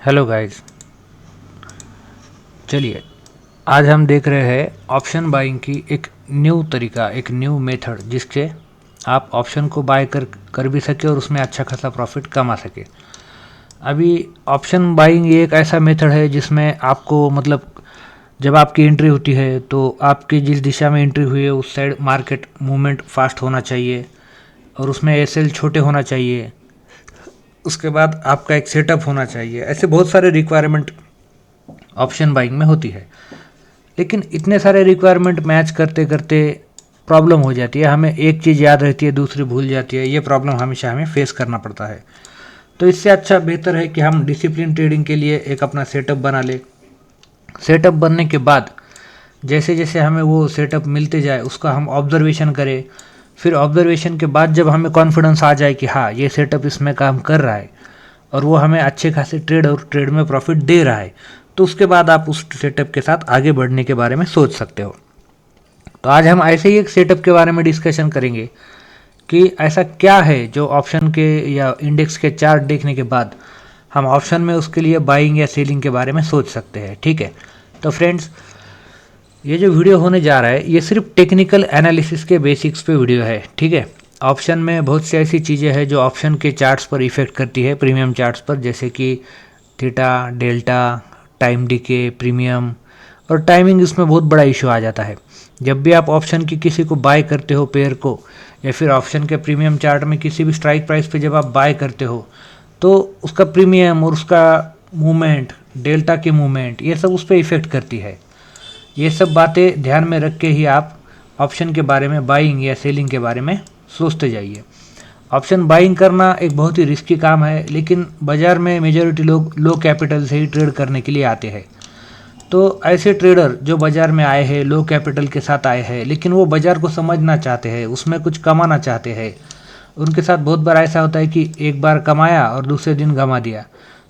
Hello guys, चलिए आज हम देख रहे हैं ऑप्शन बाइंग की एक न्यू तरीका, एक न्यू मेथड जिससे आप ऑप्शन को बाय कर भी सके और उसमें अच्छा खासा प्रॉफिट कमा सके। अभी ऑप्शन बाइंग ये एक ऐसा मेथड है जिसमें आपको मतलब जब आपकी एंट्री होती है तो आपकी जिस दिशा में एंट्री हुई है उस साइड मार्केट मूवमेंट फास्ट होना चाहिए और उसमें एसएल छोटे होना चाहिए। उसके बाद आपका एक सेटअप होना चाहिए। ऐसे बहुत सारे रिक्वायरमेंट ऑप्शन बाइंग में होती है, लेकिन इतने सारे रिक्वायरमेंट मैच करते करते प्रॉब्लम हो जाती है। हमें एक चीज़ याद रहती है, दूसरी भूल जाती है। ये प्रॉब्लम हमेशा हमें फेस करना पड़ता है। तो इससे अच्छा बेहतर है कि हम डिसिप्लिन ट्रेडिंग के लिए एक अपना सेटअप बना ले। सेटअप बनने के बाद जैसे जैसे हमें वो सेटअप मिलते जाए उसका हम ऑब्जर्वेशन करें। फिर ऑब्जर्वेशन के बाद जब हमें कॉन्फिडेंस आ जाए कि हाँ ये सेटअप इसमें काम कर रहा है और वो हमें अच्छे खासे ट्रेड और ट्रेड में प्रॉफिट दे रहा है, तो उसके बाद आप उस सेटअप के साथ आगे बढ़ने के बारे में सोच सकते हो। तो आज हम ऐसे ही एक सेटअप के बारे में डिस्कशन करेंगे कि ऐसा क्या है जो ऑप्शन के या इंडेक्स के चार्ट देखने के बाद हम ऑप्शन में उसके लिए बाइंग या सेलिंग के बारे में सोच सकते हैं। ठीक है, तो फ्रेंड्स ये जो वीडियो होने जा रहा है ये सिर्फ टेक्निकल एनालिसिस के बेसिक्स पे वीडियो है। ठीक है, ऑप्शन में बहुत सी ऐसी चीज़ें हैं जो ऑप्शन के चार्ट्स पर इफेक्ट करती है, प्रीमियम चार्ट्स पर, जैसे कि theta, delta, time DK, premium और टाइमिंग। इसमें बहुत बड़ा इशू आ जाता है। जब भी आप ऑप्शन की किसी को बाय करते हो पेयर को, या फिर ऑप्शन के प्रीमियम चार्ट में किसी भी स्ट्राइक प्राइस पे जब आप बाय करते हो तो उसका प्रीमियम और उसका मूवमेंट, डेल्टा की मूवमेंट, ये सब उस पर इफेक्ट करती है। ये सब बातें ध्यान में रख के ही आप ऑप्शन के बारे में, बाइंग या सेलिंग के बारे में सोचते जाइए। ऑप्शन बाइंग करना एक बहुत ही रिस्की काम है, लेकिन बाज़ार में मेजॉरिटी लोग लो कैपिटल से ही ट्रेड करने के लिए आते हैं। तो ऐसे ट्रेडर जो बाज़ार में आए हैं, लो कैपिटल के साथ आए हैं, लेकिन वो बाज़ार को समझना चाहते हैं, उसमें कुछ कमाना चाहते हैं, उनके साथ बहुत बार ऐसा होता है कि एक बार कमाया और दूसरे दिन गंवा दिया।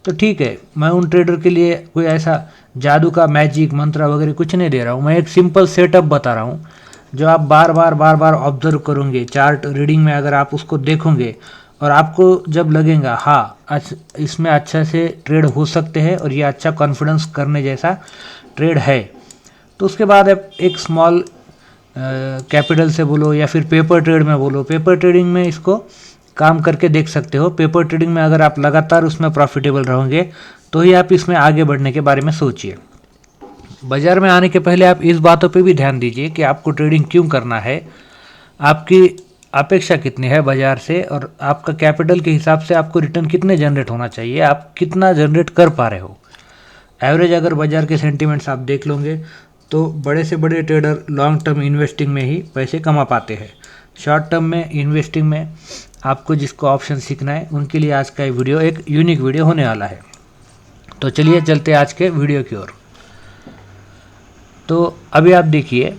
तो ठीक है, मैं उन ट्रेडर के लिए कोई ऐसा जादू का मैजिक मंत्र वगैरह कुछ नहीं दे रहा हूँ। मैं एक सिंपल सेटअप बता रहा हूँ जो आप बार बार ऑब्जर्व करोगे। चार्ट रीडिंग में अगर आप उसको देखोगे और आपको जब लगेगा हाँ इसमें अच्छा से ट्रेड हो सकते हैं और ये अच्छा कॉन्फिडेंस करने जैसा ट्रेड है, तो उसके बाद आप एक स्मॉल कैपिटल से बोलो या फिर पेपर ट्रेड में बोलो, पेपर ट्रेडिंग में इसको काम करके देख सकते हो। पेपर ट्रेडिंग में अगर आप लगातार उसमें प्रॉफिटेबल रहोगे तो ही आप इसमें आगे बढ़ने के बारे में सोचिए। बाज़ार में आने के पहले आप इस बातों पे भी ध्यान दीजिए कि आपको ट्रेडिंग क्यों करना है, आपकी अपेक्षा कितनी है बाज़ार से, और आपका कैपिटल के हिसाब से आपको रिटर्न कितने जनरेट होना चाहिए, आप कितना जनरेट कर पा रहे हो। एवरेज अगर बाज़ार के सेंटीमेंट्स आप देख लोगे तो बड़े से बड़े ट्रेडर लॉन्ग टर्म इन्वेस्टिंग में ही पैसे कमा पाते हैं। शॉर्ट टर्म में इन्वेस्टिंग में आपको जिसको ऑप्शन सीखना है उनके लिए आज का ये वीडियो एक यूनिक वीडियो होने वाला है। तो चलिए चलते आज के वीडियो की ओर। तो अभी आप देखिए,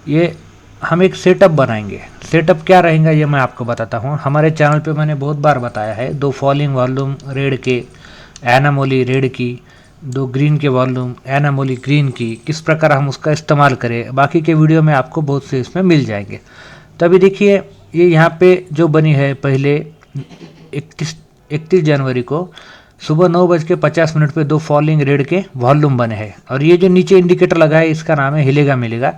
ये हम एक सेटअप बनाएंगे। सेटअप क्या रहेगा ये मैं आपको बताता हूँ। हमारे चैनल पे मैंने बहुत बार बताया है, 2 फॉलिंग वॉल्यूम रेड के, एनामोली रेड की, 2 ग्रीन के वॉल्यूम, एनामोली ग्रीन की, किस प्रकार हम उसका इस्तेमाल करें। बाकी के वीडियो में आपको बहुत से इसमें मिल जाएंगे। तो अभी देखिए, ये यहाँ पे जो बनी है पहले 31 जनवरी को सुबह 9:50 पे 2 फॉलिंग रेड के वॉल्यूम बने हैं। और ये जो नीचे इंडिकेटर लगा है इसका नाम है हिलेगा मिलेगा।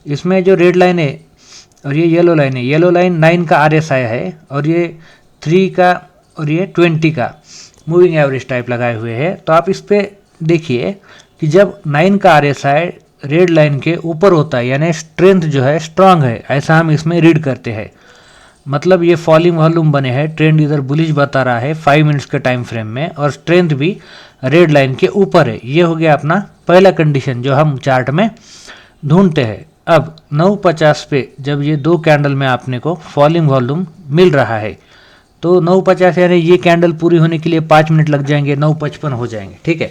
इसमें जो रेड लाइन है और ये येलो लाइन है, येलो लाइन 9 का RSI है और ये 3 का और ये 20 का मूविंग एवरेज टाइप लगाए हुए हैं। तो आप इस पर देखिए कि जब 9 का RSI रेड लाइन के ऊपर होता है यानी स्ट्रेंथ जो है स्ट्रांग है, ऐसा हम इसमें रीड करते हैं। मतलब ये फॉलिंग वॉल्यूम बने हैं, ट्रेंड इधर बुलिश बता रहा है 5 मिनट्स के टाइम फ्रेम में, और स्ट्रेंथ भी रेड लाइन के ऊपर है। ये हो गया अपना पहला कंडीशन जो हम चार्ट में ढूंढते हैं। अब 9:50 पे जब ये 2 कैंडल में आपने को फॉलिंग वॉल्यूम मिल रहा है तो 9:50 यानी ये कैंडल पूरी होने के लिए 5 मिनट लग जाएंगे, 9:55 हो जाएंगे। ठीक है,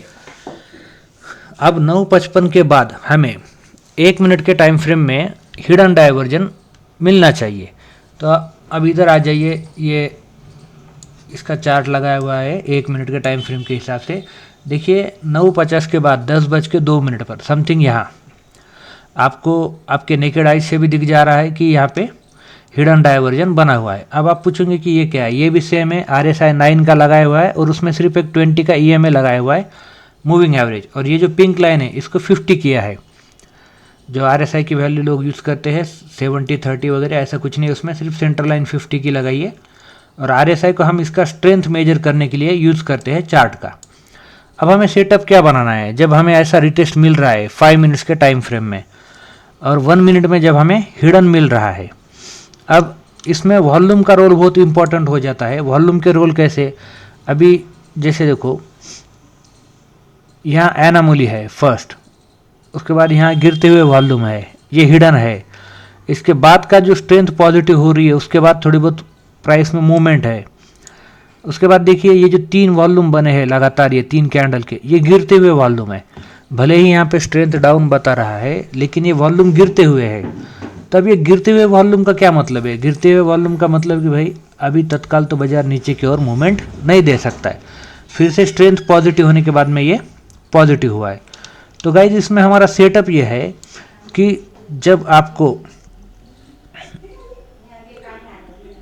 अब 9:55 के बाद हमें 1 मिनट के टाइम फ्रेम में हिडन डाइवर्जन मिलना चाहिए। तो अब इधर आ जाइए, ये इसका चार्ट लगाया हुआ है 1 मिनट के टाइम फ्रेम के हिसाब से। देखिए 9:50 के बाद 10:02 पर समथिंग यहाँ आपको आपके नेकेड आइज से भी दिख जा रहा है कि यहाँ पे हिडन डाइवर्जन बना हुआ है। अब आप पूछेंगे कि ये क्या है, ये भी सेम है, RSI 9 का लगाया हुआ है और उसमें सिर्फ एक 20 का EMA लगाया हुआ है मूविंग एवरेज, और ये जो पिंक लाइन है इसको 50 किया है। जो RSI की वैल्यू लोग यूज़ करते हैं 70-30 वगैरह, ऐसा कुछ नहीं, उसमें सिर्फ सेंटर लाइन 50 की लगाई है। और RSI को हम इसका स्ट्रेंथ मेजर करने के लिए यूज़ करते हैं चार्ट का। अब हमें सेटअप क्या बनाना है, जब हमें ऐसा रिटेस्ट मिल रहा है 5 मिनट्स के टाइम फ्रेम में और 1 मिनट में जब हमें हिडन मिल रहा है, अब इसमें वॉल्यूम का रोल बहुत इंपॉर्टेंट हो जाता है। वॉल्यूम के रोल कैसे, अभी जैसे देखो यहाँ एनामोली है फर्स्ट, उसके बाद यहाँ गिरते हुए वॉल्यूम है, ये हिडन है, इसके बाद का जो स्ट्रेंथ पॉजिटिव हो रही है, उसके बाद थोड़ी बहुत प्राइस में मूवमेंट है, उसके बाद देखिए ये जो 3 वॉल्यूम बने हैं लगातार, ये 3 कैंडल के, ये गिरते हुए वॉल्यूम है। भले ही यहाँ पे स्ट्रेंथ डाउन बता रहा है लेकिन ये वॉल्यूम गिरते हुए है। तब ये गिरते हुए वॉल्यूम का क्या मतलब है, गिरते हुए वॉल्यूम का मतलब कि भाई अभी तत्काल तो बाजार नीचे की ओर मूवमेंट नहीं दे सकता है, फिर से स्ट्रेंथ पॉजिटिव होने के बाद में ये पॉजिटिव हुआ है। तो गाइज इसमें हमारा सेटअप ये है कि जब आपको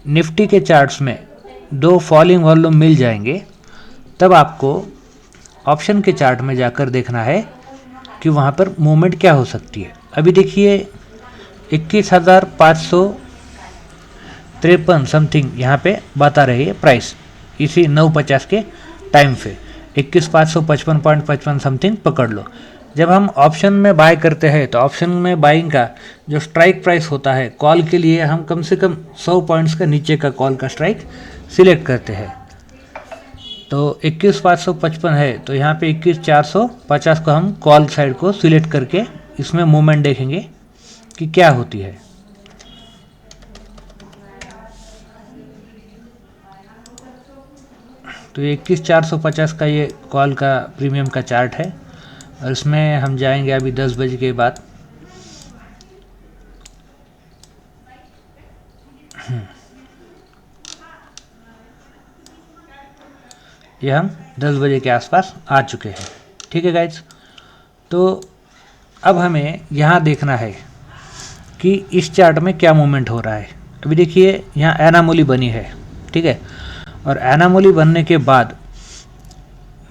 निफ्टी के चार्ट्स में 2 फॉलिंग वॉल्यूम मिल जाएंगे, तब आपको ऑप्शन के चार्ट में जाकर देखना है कि वहाँ पर मूवमेंट क्या हो सकती है। अभी देखिए 21,553 समथिंग यहाँ पे बता रही है प्राइस, इसी 9:50 के टाइम पे 21,555.55 समथिंग पकड़ लो। जब हम ऑप्शन में बाय करते हैं तो ऑप्शन में बाइंग का जो स्ट्राइक प्राइस होता है कॉल के लिए, हम कम से कम 100 पॉइंट्स का नीचे का कॉल का स्ट्राइक सिलेक्ट करते हैं। तो 21,555 है तो यहाँ पे 21,450 को हम कॉल साइड को सिलेक्ट करके इसमें मूवमेंट देखेंगे कि क्या होती है। तो 21,450 का ये कॉल का प्रीमियम का चार्ट है और इसमें हम जाएंगे अभी 10 बजे के बाद। ये हम 10 बजे के आसपास आ चुके हैं, ठीक है गाइज। तो अब हमें यहाँ देखना है कि इस चार्ट में क्या मूवमेंट हो रहा है। अभी देखिए यहाँ एनामोली बनी है, ठीक है, और एनामोली बनने के बाद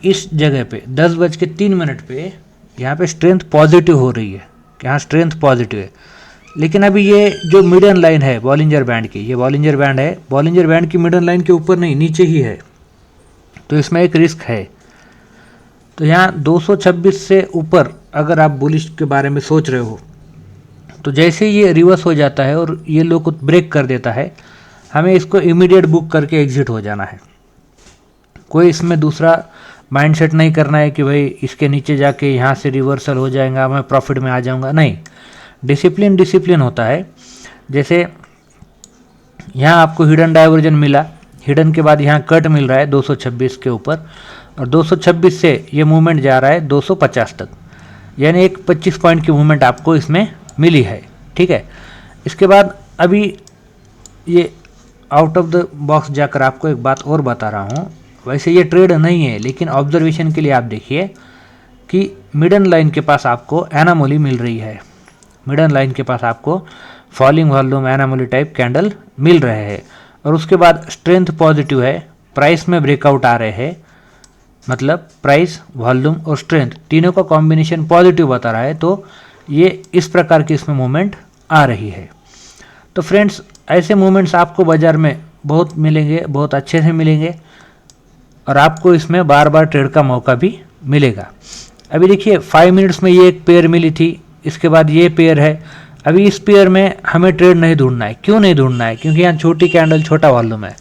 इस जगह पे 10:03 पे यहाँ पे स्ट्रेंथ पॉजिटिव हो रही है, यहाँ स्ट्रेंथ पॉजिटिव है। लेकिन अभी ये जो मिडन लाइन है बॉलिंजर बैंड की, ये बॉलिंजर बैंड है, बॉलिंजर बैंड की मिडन लाइन के ऊपर नहीं नीचे ही है, तो इसमें एक रिस्क है। तो यहाँ 226 से ऊपर अगर आप बुलिश के बारे में सोच रहे हो तो जैसे ये रिवर्स हो जाता है और ये लो को ब्रेक कर देता है, हमें इसको इमीडिएट बुक करके एग्जिट हो जाना है। कोई इसमें दूसरा माइंडसेट नहीं करना है कि भाई इसके नीचे जाके यहाँ से रिवर्सल हो जाएगा मैं प्रॉफिट में आ जाऊँगा, नहीं। डिसिप्लिन होता है। जैसे यहाँ आपको हिडन डाइवर्जन मिला, हिडन के बाद यहाँ कट मिल रहा है 226 के ऊपर और 226 से ये मूवमेंट जा रहा है 250 तक, यानी एक 25 पॉइंट की मूवमेंट आपको इसमें मिली है, ठीक है। इसके बाद अभी ये आउट ऑफ द बॉक्स जाकर आपको एक बात और बता रहा हूँ, वैसे ये ट्रेड नहीं है लेकिन ऑब्जर्वेशन के लिए आप देखिए कि मिडन लाइन के पास आपको एनामोली मिल रही है, मिडन लाइन के पास आपको फॉलिंग वॉल्यूम एनामोली टाइप कैंडल मिल रहे हैं और उसके बाद स्ट्रेंथ पॉजिटिव है, प्राइस में ब्रेकआउट आ रहे हैं, मतलब प्राइस वॉल्यूम और स्ट्रेंथ तीनों का कॉम्बिनेशन पॉजिटिव बता रहा है। तो ये इस प्रकार की इसमें मूवमेंट आ रही है। तो फ्रेंड्स ऐसे मूवमेंट्स आपको बाज़ार में बहुत मिलेंगे, बहुत अच्छे से मिलेंगे और आपको इसमें बार बार ट्रेड का मौका भी मिलेगा। अभी देखिए 5 मिनट्स में ये एक पेयर मिली थी, इसके बाद ये पेयर है। अभी इस पेयर में हमें ट्रेड नहीं ढूंढना है। क्यों नहीं ढूंढना है? क्योंकि यहाँ छोटी कैंडल छोटा वॉल्यूम है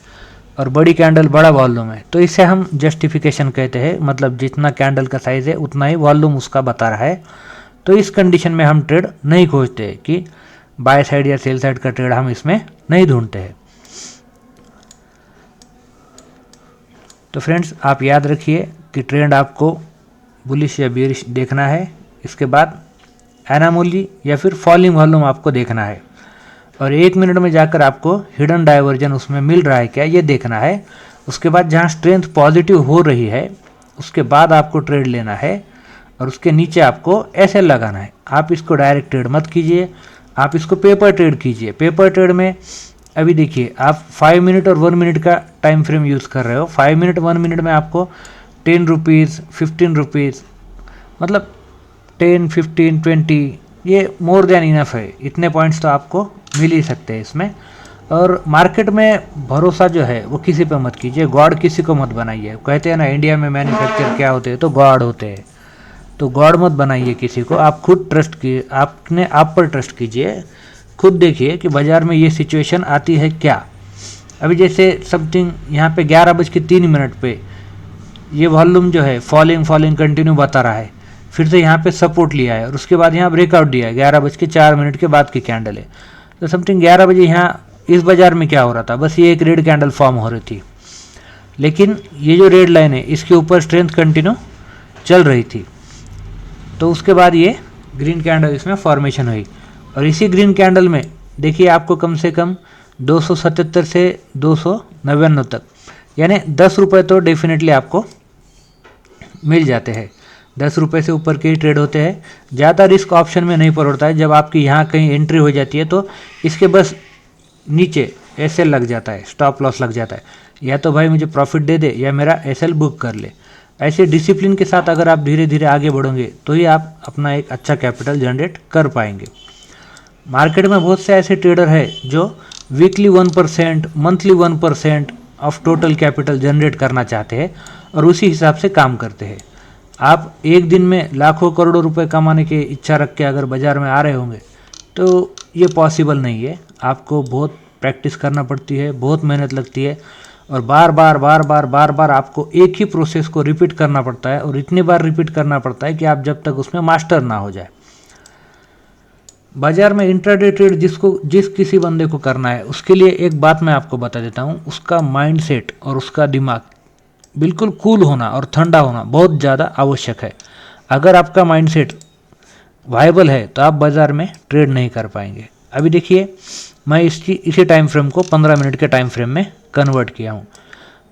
और बड़ी कैंडल बड़ा वॉल्यूम है, तो इसे हम जस्टिफिकेशन कहते हैं, मतलब जितना कैंडल का साइज है उतना ही वॉल्यूम उसका बता रहा है। तो इस कंडीशन में हम ट्रेड नहीं खोजते कि बाय साइड या सेल साइड का ट्रेड हम इसमें नहीं ढूंढते हैं। तो फ्रेंड्स आप याद रखिए कि ट्रेंड आपको बुलिश या बेरिश देखना है, इसके बाद एनामोली या फिर फॉलिंग वॉल्यूम आपको देखना है और 1 मिनट में जाकर आपको हिडन डाइवर्जन उसमें मिल रहा है क्या ये देखना है। उसके बाद जहाँ स्ट्रेंथ पॉजिटिव हो रही है उसके बाद आपको ट्रेड लेना है और उसके नीचे आपको एसएल लगाना है। आप इसको डायरेक्ट ट्रेड मत कीजिए, आप इसको पेपर ट्रेड कीजिए। पेपर ट्रेड में अभी देखिए आप 5 मिनट और 1 मिनट का टाइम फ्रेम यूज़ कर रहे हो। 5 मिनट 1 मिनट में आपको 10 रुपीज़ 15 रुपीज़, मतलब 10 15 20, ये मोर देन इनफ है। इतने पॉइंट्स तो आपको मिल ही सकते हैं इसमें। और मार्केट में भरोसा जो है वो किसी पे मत कीजिए, गॉड किसी को मत बनाइए। कहते हैं ना इंडिया में मैन्युफैक्चर क्या होते हैं, तो गॉड होते हैं। तो गॉड मत बनाइए किसी को, आप खुद ट्रस्ट कीजिए, आपने आप पर ट्रस्ट कीजिए। खुद देखिए कि बाज़ार में ये सिचुएशन आती है क्या। अभी जैसे समथिंग यहाँ पे 11:03 पे ये वॉल्यूम जो है फॉलिंग फॉलिंग कंटिन्यू बता रहा है, फिर से यहाँ पे सपोर्ट लिया है और उसके बाद यहाँ ब्रेकआउट दिया है। 11:04 के बाद की कैंडल है। तो समथिंग 11 बजे यहाँ इस बाज़ार में क्या हो रहा था, बस ये एक रेड कैंडल फॉर्म हो रही थी, लेकिन ये जो रेड लाइन है इसके ऊपर स्ट्रेंथ कंटिन्यू चल रही थी। तो उसके बाद ये ग्रीन कैंडल इसमें फॉर्मेशन हुई और इसी ग्रीन कैंडल में देखिए आपको कम से कम 277 से 299 तक, यानी 10 रुपये तो डेफिनेटली आपको मिल जाते हैं। 10 रुपये से ऊपर के ही ट्रेड होते हैं। ज़्यादा रिस्क ऑप्शन में नहीं पड़ता है। जब आपकी यहाँ कहीं एंट्री हो जाती है तो इसके बस नीचे एसएल लग जाता है, स्टॉप लॉस लग जाता है, या तो भाई मुझे प्रॉफिट दे दे या मेरा एसएल बुक कर ले। ऐसे डिसिप्लिन के साथ अगर आप धीरे धीरे आगे बढ़ोगे तो ही आप अपना एक अच्छा कैपिटल जनरेट कर पाएंगे। मार्केट में बहुत से ऐसे ट्रेडर हैं जो weekly 1%, monthly 1% of total capital generate करना चाहते हैं और उसी हिसाब से काम करते हैं। आप एक दिन में लाखों करोड़ों रुपए कमाने की इच्छा रख के अगर बाज़ार में आ रहे होंगे तो ये पॉसिबल नहीं है। आपको बहुत प्रैक्टिस करना पड़ती है, बहुत मेहनत लगती है और बार बार आपको एक ही प्रोसेस को रिपीट करना पड़ता है और इतनी बार रिपीट करना पड़ता है कि आप जब तक उसमें मास्टर ना हो जाए। बाजार में इंट्राडे ट्रेड जिस किसी बंदे को करना है उसके लिए एक बात मैं आपको बता देता हूँ, उसका माइंडसेट और उसका दिमाग बिल्कुल कूल होना और ठंडा होना बहुत ज़्यादा आवश्यक है। अगर आपका माइंडसेट वायबल है तो आप बाज़ार में ट्रेड नहीं कर पाएंगे। अभी देखिए मैं इसी टाइम फ्रेम को 15 मिनट के टाइम फ्रेम में कन्वर्ट किया हूँ।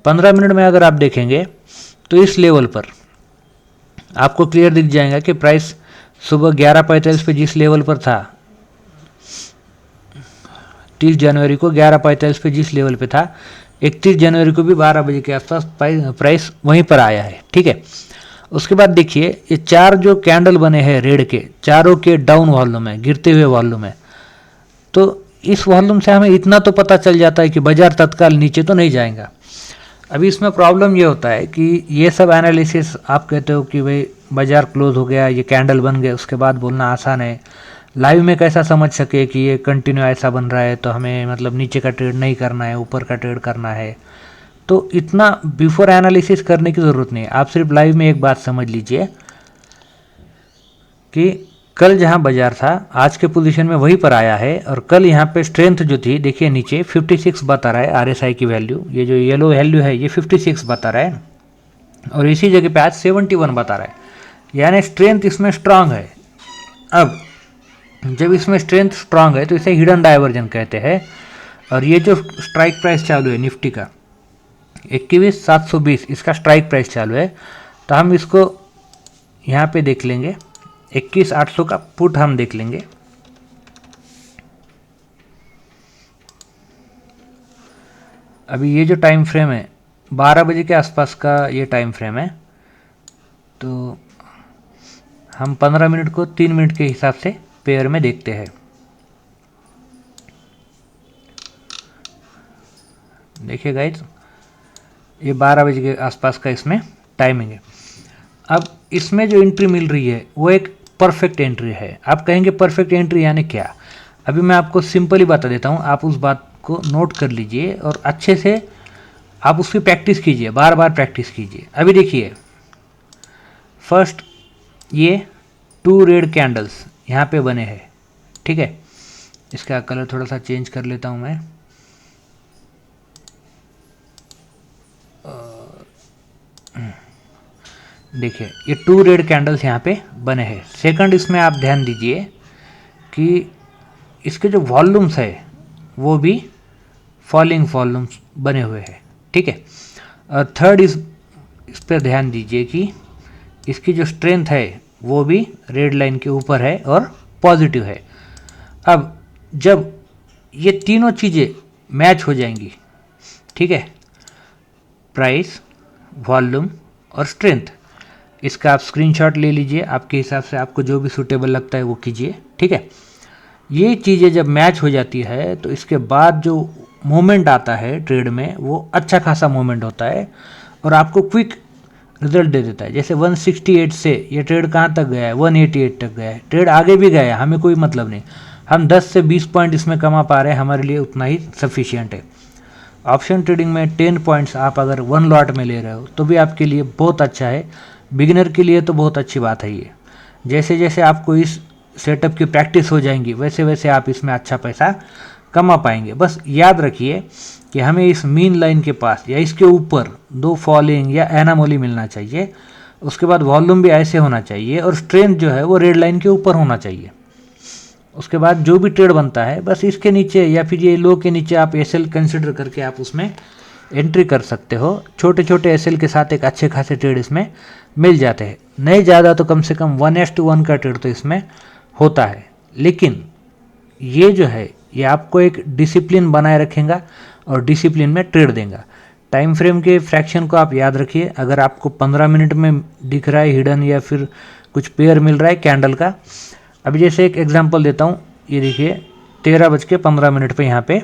15 मिनट में अगर आप देखेंगे तो इस लेवल पर आपको क्लियर दिख जाएगा कि प्राइस सुबह 11:45 पे जिस लेवल पर था, 30 जनवरी को 11:45 पे जिस लेवल पे था, 31 जनवरी को भी 12 बजे के आसपास प्राइस वहीं पर आया है। ठीक है, उसके बाद देखिए ये चार जो कैंडल बने हैं रेड के, चारों के डाउन वॉल्यूम है, गिरते हुए वॉल्यूम है। तो इस वॉल्यूम से हमें इतना तो पता चल जाता है कि बाजार तत्काल नीचे तो नहीं जाएगा। अभी इसमें प्रॉब्लम ये होता है कि ये सब एनालिसिस आप कहते हो कि भाई बाजार क्लोज हो गया, ये कैंडल बन गए, उसके बाद बोलना आसान है। लाइव में कैसा समझ सके कि ये कंटिन्यू ऐसा बन रहा है तो हमें मतलब नीचे का ट्रेड नहीं करना है, ऊपर का ट्रेड करना है। तो इतना बिफोर एनालिसिस करने की ज़रूरत नहीं है। आप सिर्फ लाइव में एक बात समझ लीजिए कि कल जहां बाजार था आज के पोजीशन में वहीं पर आया है और कल यहां पे स्ट्रेंथ जो थी देखिए नीचे 56 बता रहा है आरएसआई की वैल्यू, ये जो येलो वैल्यू है ये 56 बता रहा है और इसी जगह पे आज 71 बता रहा है, यानी स्ट्रेंथ इसमें स्ट्रांग है। अब जब इसमें स्ट्रेंथ स्ट्रांग है तो इसे हिडन डाइवर्जन कहते हैं। और ये जो स्ट्राइक प्राइस चालू है निफ्टी का 21,720 इसका स्ट्राइक प्राइस चालू है, तो हम इसको यहाँ पे देख लेंगे। 21,800 का पुट हम देख लेंगे। अभी ये जो टाइम फ्रेम है 12 बजे के आसपास का ये टाइम फ्रेम है, तो हम 15 मिनट को 3 मिनट के हिसाब से पेयर में देखते हैं। देखिए गाइज ये 12 बजे के आसपास का इसमें टाइमिंग है। अब इसमें जो एंट्री मिल रही है वो एक परफेक्ट एंट्री है। आप कहेंगे परफेक्ट एंट्री यानी क्या? अभी मैं आपको सिंपली बता देता हूँ, आप उस बात को नोट कर लीजिए और अच्छे से आप उसकी प्रैक्टिस कीजिए, बार बार प्रैक्टिस कीजिए। अभी देखिए फर्स्ट ये 2 रेड कैंडल्स यहाँ पे बने हैं, ठीक है। इसका कलर थोड़ा सा चेंज कर लेता हूँ मैं। देखिए ये 2 रेड कैंडल्स यहाँ पे बने हैं। सेकंड इसमें आप ध्यान दीजिए कि इसके जो वॉल्यूम्स है वो भी फॉलिंग वॉल्यूम्स बने हुए हैं, ठीक है। और थर्ड इस पर ध्यान दीजिए कि इसकी जो स्ट्रेंथ है वो भी रेड लाइन के ऊपर है और पॉजिटिव है। अब जब ये तीनों चीज़ें मैच हो जाएंगी, ठीक है, प्राइस, वॉल्यूम और स्ट्रेंथ। इसका आप स्क्रीनशॉट ले लीजिए, आपके हिसाब से आपको जो भी सूटेबल लगता है वो कीजिए, ठीक है। ये चीज़ें जब मैच हो जाती है तो इसके बाद जो मोमेंट आता है ट्रेड में वो अच्छा खासा मोमेंट होता है और आपको क्विक रिजल्ट दे देता है। जैसे 168 से ये ट्रेड कहाँ तक गया है, 188 तक गया है, ट्रेड आगे भी गया है, हमें कोई मतलब नहीं, हम 10 से 20 पॉइंट इसमें कमा पा रहे हैं, हमारे लिए उतना ही सफिशियंट है। ऑप्शन ट्रेडिंग में 10 पॉइंट्स आप अगर 1 लॉट में ले रहे हो तो भी आपके लिए बहुत अच्छा है, बिगिनर के लिए तो बहुत अच्छी बात है ये। जैसे जैसे आपको इस सेटअप की प्रैक्टिस हो जाएंगी वैसे वैसे आप इसमें अच्छा पैसा कमा पाएंगे। बस याद रखिए कि हमें इस मीन लाइन के पास या इसके ऊपर 2 फॉलिंग या एनामोली मिलना चाहिए, उसके बाद वॉल्यूम भी ऐसे होना चाहिए और स्ट्रेंथ जो है वो रेड लाइन के ऊपर होना चाहिए। उसके बाद जो भी ट्रेड बनता है बस इसके नीचे या फिर ये लो के नीचे आप एसएल कंसिडर करके आप उसमें एंट्री कर सकते हो। छोटे छोटे एसएल के साथ एक अच्छे खासे ट्रेड इसमें मिल जाते हैं, नहीं ज़्यादा तो कम से कम 1:1 का ट्रेड तो इसमें होता है। लेकिन ये जो है ये आपको एक डिसिप्लिन बनाए रखेगा और डिसिप्लिन में ट्रेड देगा। टाइम फ्रेम के फ्रैक्शन को आप याद रखिए, अगर आपको 15 मिनट में दिख रहा है हिडन या फिर कुछ पेयर मिल रहा है कैंडल का, अभी जैसे एक एग्जांपल देता हूँ, ये देखिए 13:15 पे यहाँ पे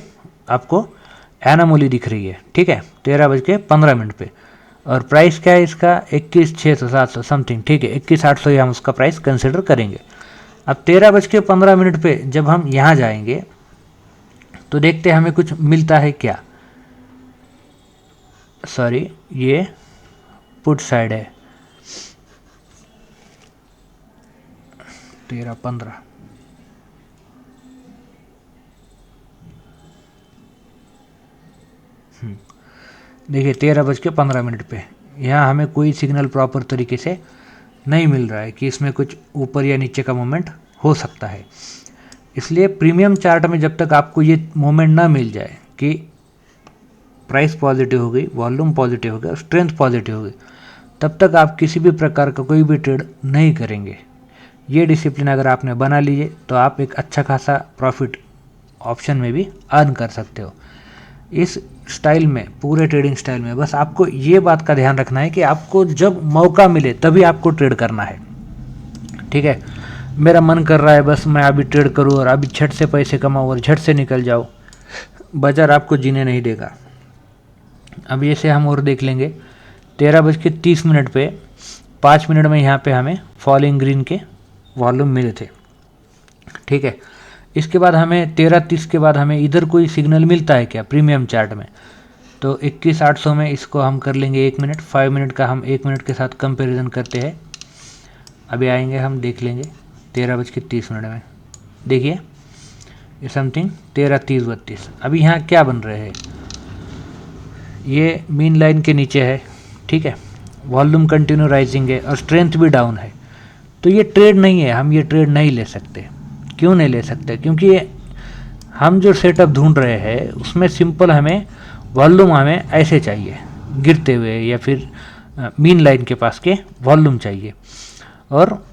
आपको एनामोली दिख रही है, ठीक है, 13:15 पे, और प्राइस क्या है इसका 21,600-700 समथिंग, ठीक है, 21,800 ही हम उसका प्राइस कंसिडर करेंगे। अब 13:15 पे जब हम यहाँ जाएंगे तो देखते हैं हमें कुछ मिलता है क्या। सॉरी, ये पुट साइड है 13:15, देखिए 13:15 पे यहाँ हमें कोई सिग्नल प्रॉपर तरीके से नहीं मिल रहा है कि इसमें कुछ ऊपर या नीचे का मोमेंट हो सकता है। इसलिए प्रीमियम चार्ट में जब तक आपको ये मोमेंट ना मिल जाए कि प्राइस पॉजिटिव हो गई, वॉल्यूम पॉजिटिव हो गया, स्ट्रेंथ पॉजिटिव हो गई, तब तक आप किसी भी प्रकार का कोई भी ट्रेड नहीं करेंगे। ये डिसिप्लिन अगर आपने बना लीजिए तो आप एक अच्छा खासा प्रॉफिट ऑप्शन में भी अर्न कर सकते हो। इस स्टाइल में, पूरे ट्रेडिंग स्टाइल में बस आपको ये बात का ध्यान रखना है कि आपको जब मौका मिले तभी आपको ट्रेड करना है, ठीक है। मेरा मन कर रहा है बस मैं अभी ट्रेड करूँ और अभी झट से पैसे कमाऊँ और झट से निकल जाओ, बाजार आपको जीने नहीं देगा। अब ऐसे हम और देख लेंगे 13:30 पे 5 मिनट में यहाँ पे हमें फॉलिंग ग्रीन के वॉल्यूम मिले थे, ठीक है। इसके बाद हमें 13:30 के बाद हमें इधर कोई सिग्नल मिलता है क्या प्रीमियम चार्ट में, तो 21,800 में इसको हम कर लेंगे 1 मिनट, 5 मिनट का हम 1 मिनट के साथ कंपैरिजन करते हैं। अभी आएंगे हम देख लेंगे 13:30 में, देखिए ये समथिंग 13:30-32। अभी यहाँ क्या बन रहे हैं, ये मीन लाइन के नीचे है, ठीक है, वॉल्यूम कंटिन्यू राइजिंग है और स्ट्रेंथ भी डाउन है, तो ये ट्रेड नहीं है, हम ये ट्रेड नहीं ले सकते। क्यों नहीं ले सकते, क्योंकि हम जो सेटअप ढूंढ रहे हैं उसमें सिंपल हमें वॉल्यूम हमें ऐसे चाहिए गिरते हुए या फिर मीन लाइन के पास के वॉल्यूम चाहिए और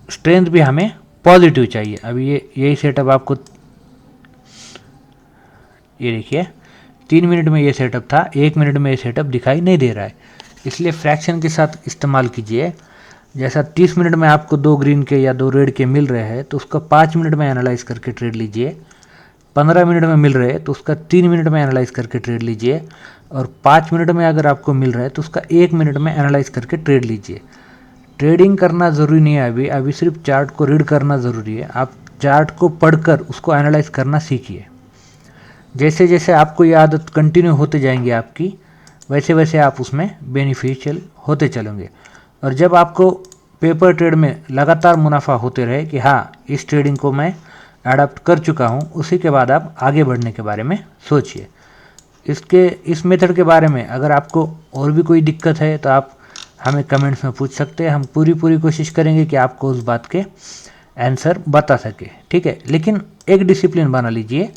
स्ट्रेंथ भी हमें पॉजिटिव चाहिए। अभी ये यही सेटअप आपको, ये देखिए 3 मिनट में ये सेटअप था, 1 मिनट में ये सेटअप दिखाई नहीं दे रहा है, इसलिए फ्रैक्शन के साथ इस्तेमाल कीजिए। जैसा 30 मिनट में आपको 2 ग्रीन के या 2 रेड के मिल रहे हैं तो उसका 5 मिनट में एनालाइज करके ट्रेड लीजिए। 15 मिनट में मिल रहे हैं तो उसका 3 मिनट में एनालाइज करके ट्रेड लीजिए, और 5 मिनट में अगर आपको मिल रहा है तो उसका 1 मिनट में एनालाइज करके ट्रेड लीजिए। ट्रेडिंग करना ज़रूरी नहीं है, अभी सिर्फ चार्ट को रीड करना ज़रूरी है। आप चार्ट को पढ़कर उसको एनालाइज करना सीखिए। जैसे जैसे आपको ये आदत कंटिन्यू होते जाएंगी आपकी, वैसे वैसे आप उसमें बेनिफिशियल होते चलेंगे। और जब आपको पेपर ट्रेड में लगातार मुनाफा होते रहे कि हाँ इस ट्रेडिंग को मैं अडॉप्ट कर चुका हूँ, उसी के बाद आप आगे बढ़ने के बारे में सोचिए। इस मेथड के बारे में अगर आपको और भी कोई दिक्कत है तो आप हमें कमेंट्स में पूछ सकते हैं, हम पूरी कोशिश करेंगे कि आपको उस बात के आंसर बता सके, ठीक है। लेकिन एक डिसिप्लिन बना लीजिए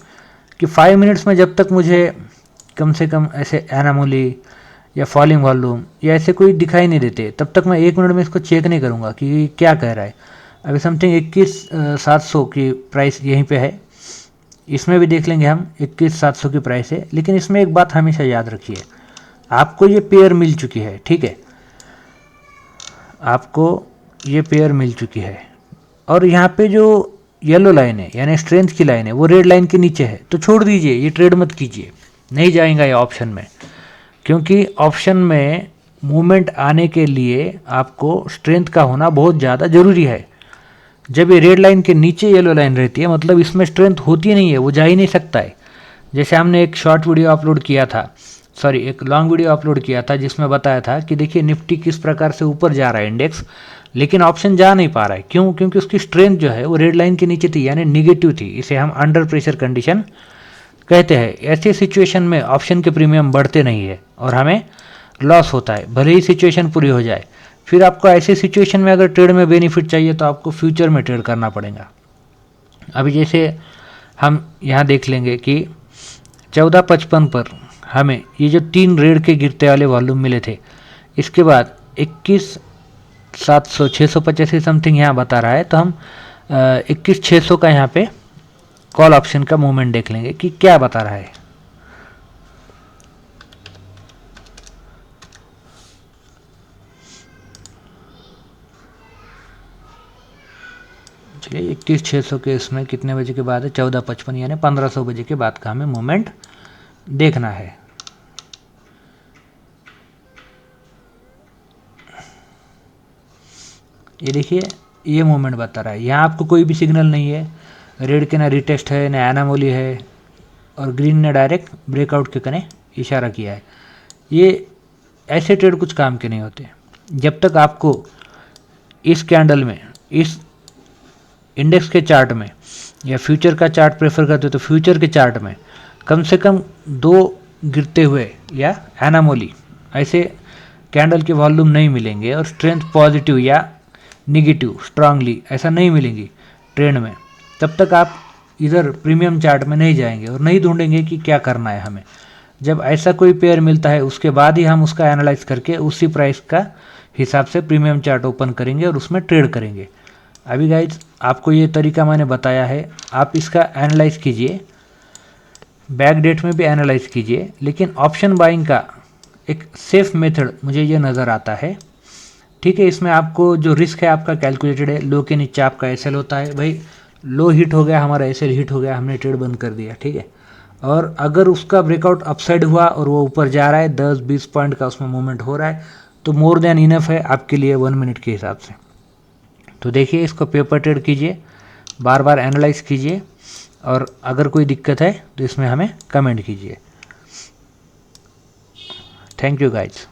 कि 5 मिनट्स में जब तक मुझे कम से कम ऐसे एनामोली या फॉलिंग वॉल्यूम या ऐसे कोई दिखाई नहीं देते, तब तक मैं 1 मिनट में इसको चेक नहीं करूँगा कि क्या कह रहा है। अभी समथिंग 21,700 की प्राइस यहीं पे है, इसमें भी देख लेंगे हम 21,700 की प्राइस है। लेकिन इसमें एक बात हमेशा याद रखिए, आपको ये पेयर मिल चुकी है, ठीक है, आपको ये पेयर मिल चुकी है और यहाँ पे जो येलो लाइन है यानी स्ट्रेंथ की लाइन है वो रेड लाइन के नीचे है, तो छोड़ दीजिए, ये ट्रेड मत कीजिए, नहीं जाएगा ये ऑप्शन में। क्योंकि ऑप्शन में मूवमेंट आने के लिए आपको स्ट्रेंथ का होना बहुत ज़्यादा ज़रूरी है। जब ये रेड लाइन के नीचे येलो लाइन रहती है मतलब इसमें स्ट्रेंथ होती नहीं है, वो जा ही नहीं सकता है। जैसे हमने एक शॉर्ट वीडियो अपलोड किया था, सॉरी एक लॉन्ग वीडियो अपलोड किया था जिसमें बताया था कि देखिए निफ्टी किस प्रकार से ऊपर जा रहा है इंडेक्स, लेकिन ऑप्शन जा नहीं पा रहा है। क्यों? क्योंकि उसकी स्ट्रेंथ जो है वो रेड लाइन के नीचे थी यानी निगेटिव थी। इसे हम अंडर प्रेशर कंडीशन कहते हैं। ऐसी सिचुएशन में ऑप्शन के प्रीमियम बढ़ते नहीं है और हमें लॉस होता है, भले ही सिचुएशन पूरी हो जाए। फिर आपको ऐसी सिचुएशन में अगर ट्रेड में बेनिफिट चाहिए तो आपको फ्यूचर में ट्रेड करना पड़ेगा। अभी जैसे हम यहाँ देख लेंगे कि 14.55 पर हमें ये जो 3 रेड के गिरते वाले वॉल्यूम मिले थे, इसके बाद 21,700 685 समथिंग यहाँ बता रहा है, तो हम 21,600 का यहाँ पे कॉल ऑप्शन का मूवमेंट देख लेंगे कि क्या बता रहा है। चलिए 21,600 के इसमें कितने बजे के बाद है? 14:55 यानी 1500 बजे के बाद का हमें मूवमेंट देखना है। ये देखिए ये मूवमेंट बता रहा है, यहाँ आपको कोई भी सिग्नल नहीं है, रेड के ना रिटेस्ट है ना एनामोली है और ग्रीन ने डायरेक्ट ब्रेकआउट के कने इशारा किया है। ये ऐसे ट्रेड कुछ काम के नहीं होते। जब तक आपको इस कैंडल में, इस इंडेक्स के चार्ट में या फ्यूचर का चार्ट प्रेफर करते हो तो फ्यूचर के चार्ट में कम से कम 2 गिरते हुए या एनामोली ऐसे कैंडल के वॉल्यूम नहीं मिलेंगे और स्ट्रेंथ पॉजिटिव या निगेटिव स्ट्रांगली ऐसा नहीं मिलेंगी ट्रेंड में, तब तक आप इधर प्रीमियम चार्ट में नहीं जाएंगे और नहीं ढूंढेंगे कि क्या करना है हमें। जब ऐसा कोई पेयर मिलता है उसके बाद ही हम उसका एनालाइज करके उसी प्राइस का हिसाब से प्रीमियम चार्ट ओपन करेंगे और उसमें ट्रेड करेंगे। अभी गाइज आपको ये तरीका मैंने बताया है, आप इसका एनालाइज कीजिए, बैक डेट में भी एनालाइज कीजिए, लेकिन ऑप्शन बाइंग का एक सेफ मेथड मुझे ये नज़र आता है। ठीक है, इसमें आपको जो रिस्क है आपका कैलकुलेटेड है। लो के नीचे आपका एसएल होता है, भाई लो हिट हो गया, हमारा एसएल हिट हो गया, हमने ट्रेड बंद कर दिया, ठीक है। और अगर उसका ब्रेकआउट अपसाइड हुआ और वो ऊपर जा रहा है, 10-20 पॉइंट का उसमें मूवमेंट हो रहा है, तो मोर देन इनफ है आपके लिए 1 मिनट के हिसाब से। तो देखिए इसको पेपर ट्रेड कीजिए, बार बार एनालाइज कीजिए और अगर कोई दिक्कत है तो इसमें हमें कमेंट कीजिए। Thank you guys.